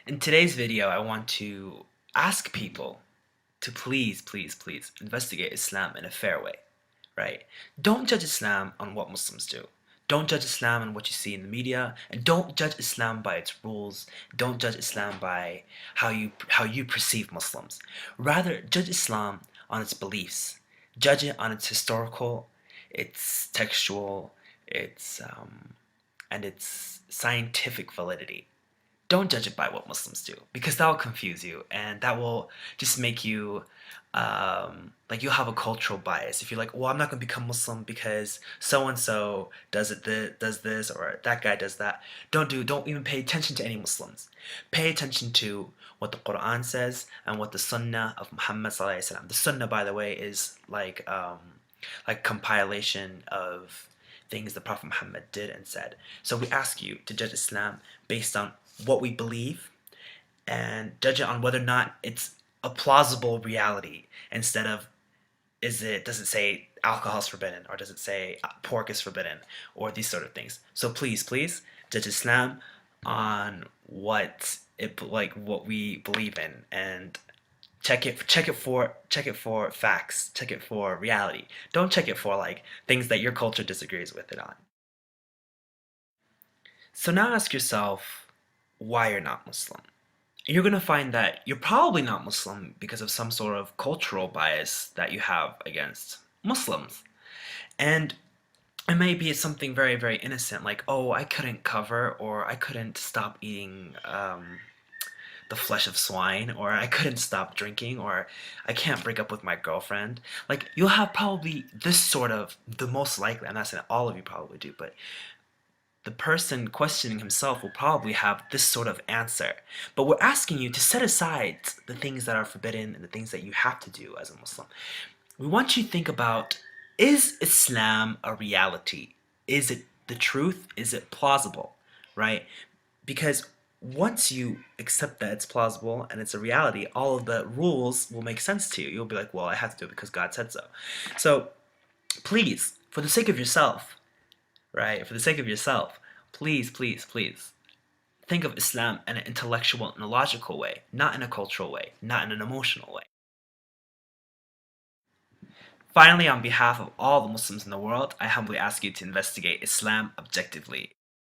In today's video, I want to ask people to please investigate Islam in a fair way, right? Don't judge Islam on what Muslims do. Don't judge Islam on what you see in the media, and don't judge Islam by its rules. Don't judge Islam by how you perceive Muslims. Rather, judge Islam on its beliefs. Judge it on its historical, its textual, its and its scientific validity. Don't judge it by what Muslims do, because that will confuse you and that will just make you like you'll have a cultural bias. If you're like, well, I'm not going to become Muslim because so and so does this or that guy does that. Don't even pay attention to any Muslims. Pay attention to what the Quran says and what the Sunnah of Muhammad sallallahu alaihi wasallam. The Sunnah, by the way, is like compilation of things the Prophet Muhammad did and said. So we ask you to judge Islam based on what we believe and judge it on whether or not it's a plausible reality instead of does it say alcohol is forbidden or does it say pork is forbidden or these sort of things. So please judge Islam on what we believe in and check it for facts, check it for reality. Don't check it for like things that your culture disagrees with it on. So now ask yourself why you're not Muslim. You're going to find that you're probably not Muslim because of some sort of cultural bias that you have against Muslims. And it may be something very innocent, like, oh, I couldn't cover, or I couldn't stop eating the flesh of swine, or I couldn't stop drinking, or I can't break up with my girlfriend. Like, you'll have probably this sort of, the most likely, I'm not saying all of you probably do, but the person questioning himself will probably have this sort of answer. But we're asking you to set aside the things that are forbidden and the things that you have to do as a Muslim. We want you to think about, is Islam a reality? Is it the truth? Is it plausible? Right? Because once you accept that it's plausible and it's a reality, all of the rules will make sense to you. You'll be like, well, I have to do it because God said so. So please, for the sake of yourself, right? For the sake of yourself, please think of Islam in an intellectual and a logical way, not in a cultural way, not in an emotional way. Finally, on behalf of all the Muslims in the world, I humbly ask you to investigate Islam objectively.